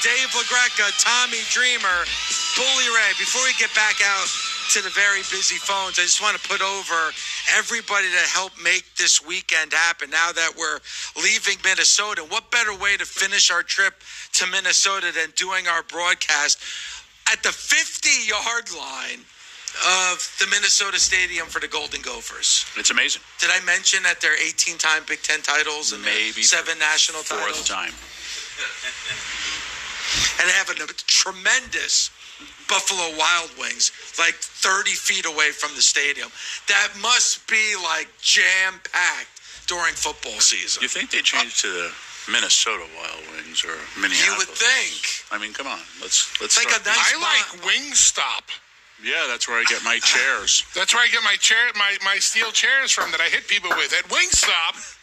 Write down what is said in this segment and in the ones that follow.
Dave LaGreca, Tommy Dreamer, Bully Ray. Before we get back out to the very busy phones, I just want to put over everybody that helped make this weekend happen. Now that we're leaving Minnesota, what better way to finish our trip to Minnesota than doing our broadcast at the 50-yard line of the Minnesota Stadium for the Golden Gophers. It's amazing. Did I mention that they're 18-time Big Ten titles and maybe 7 national titles? Fourth time. And they have a tremendous Buffalo Wild Wings, like 30 feet away from the stadium. That must be like jam-packed during football season. You think they changed to the Minnesota Wild Wings or Minneapolis? You would think. I mean, come on. Let's like start. a nice I like Wingstop. Yeah, that's where I get my chairs. That's where I get my steel chairs from that I hit people with at Wingstop.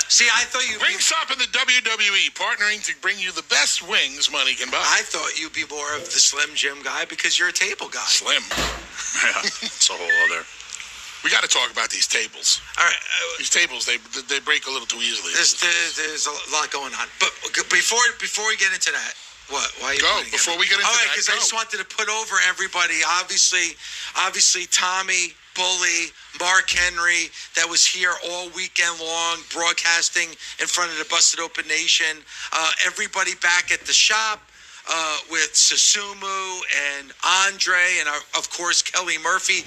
See, I thought you'd Wingstop and the WWE partnering to bring you the best wings money can buy. I thought you'd be more of the Slim Jim guy because you're a table guy. Slim. Yeah, it's a whole other. We got to talk about these tables. All right. These tables, they break a little too easily. There's a lot going on. But before we get into that, what? Why are you go before we get into that? All right, because I just wanted to put over everybody. Obviously, Tommy, Bully, Mark Henry, that was here all weekend long, broadcasting in front of the Busted Open Nation. Everybody back at the shop with Susumu and Andre, and of course Kelly Murphy,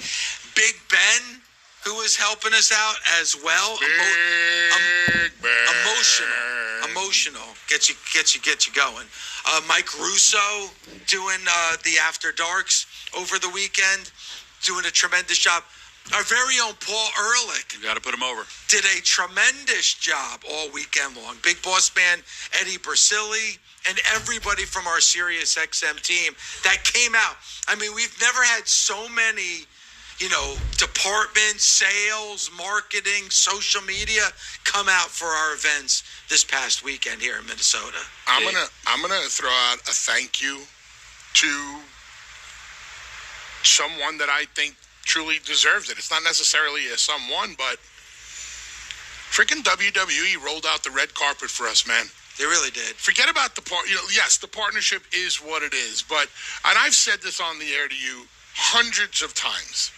Big Ben, who is helping us out as well. Emotional, gets you going. Mike Russo doing the After Darks over the weekend, doing a tremendous job. Our very own Paul Ehrlich. You got to put him over. Did a tremendous job all weekend long. Big Boss Man Eddie Bersili and everybody from our Sirius XM team that came out. I mean, we've never had so many, departments, sales, marketing, social media come out for our events this past weekend here in Minnesota. I'm gonna throw out a thank you to someone that I think truly deserves it. It's not necessarily a someone, but freaking WWE rolled out the red carpet for us, man. They really did. Forget about the part. Yes, the partnership is what it is, and I've said this on the air to you hundreds of times.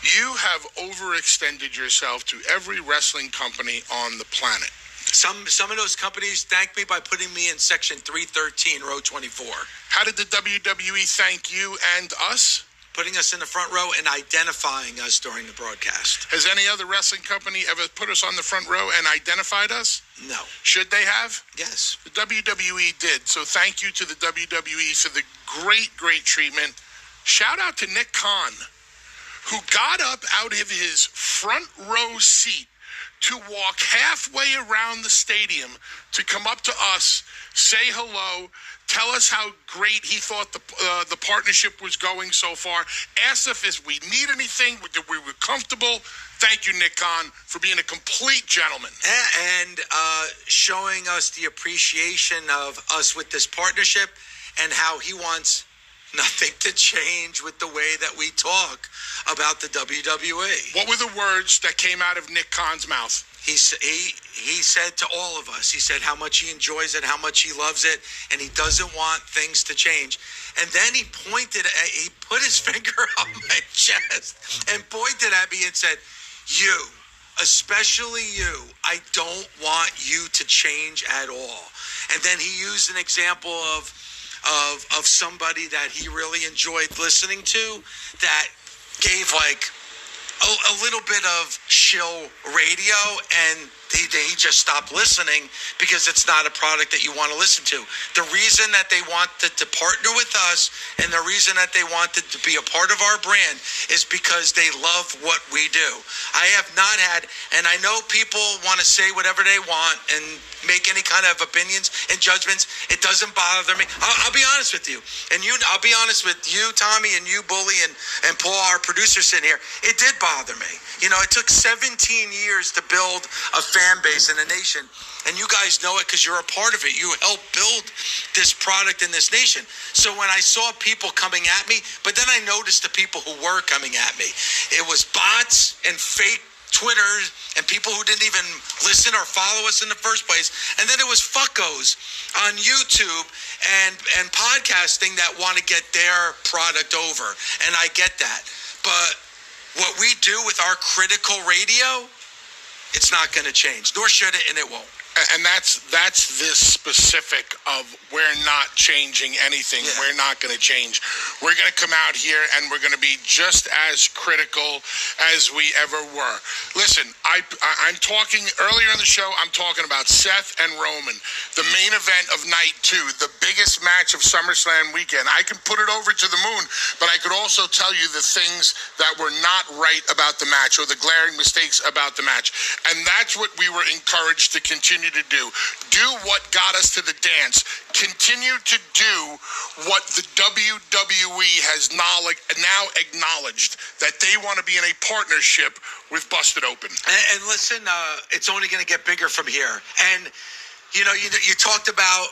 You have overextended yourself to every wrestling company on the planet. Some of those companies thanked me by putting me in section 313, row 24. How did the WWE thank you and us? Putting us in the front row and identifying us during the broadcast. Has any other wrestling company ever put us on the front row and identified us? No. Should they have? Yes. The WWE did. So thank you to the WWE for the great treatment. Shout out to Nick Khan, who got up out of his front row seat to walk halfway around the stadium to come up to us, say hello, tell us how great he thought the partnership was going so far, asked if we need anything, that we were comfortable. Thank you, Nick Khan, for being a complete gentleman. And showing us the appreciation of us with this partnership and how he wants nothing to change with the way that we talk about the WWE. What were the words that came out of Nick Khan's mouth? He said to all of us, he said how much he enjoys it, how much he loves it, and he doesn't want things to change. And then he put his finger on my chest and pointed at me and said, you, especially you, I don't want you to change at all. And then he used an example of somebody that he really enjoyed listening to that gave like a little bit of shill radio, and he just stopped listening because it's not a product that you want to listen to. The reason that they wanted to partner with us and the reason that they wanted to be a part of our brand is because they love what we do. I have not had, and I know people want to say whatever they want and make any kind of opinions and judgments. It doesn't bother me. I'll be honest with you. And I'll be honest with you, Tommy, and you, Bully, and Paul, our producer sitting here. It did bother me. It took 17 years to build a fan base in a nation. And you guys know it because you're a part of it. You helped build this product in this nation. So when I saw people coming at me, but then I noticed the people who were coming at me, it was bots and fake Twitter and people who didn't even listen or follow us in the first place. And then it was fuckos on YouTube and podcasting that want to get their product over. And I get that. But what we do with our critical radio, it's not going to change, nor should it, and it won't. And that's this specific of we're not changing anything. Yeah. We're not going to change. We're going to come out here and we're going to be just as critical as we ever were. Listen, I'm talking earlier in the show, I'm talking about Seth and Roman, the main event of night 2, the biggest match of SummerSlam weekend. I can put it over to the moon, but I could also tell you the things that were not right about the match or the glaring mistakes about the match. And that's what we were encouraged to continue to do. Do what got us to the dance. Continue to do what the WWE has now acknowledged, that they want to be in a partnership with Busted Open. And listen, it's only going to get bigger from here. And, you talked about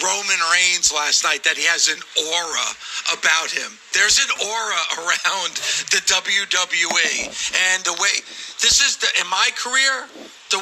Roman Reigns last night, that he has an aura about him. There's an aura around the WWE. And the way, in my career, the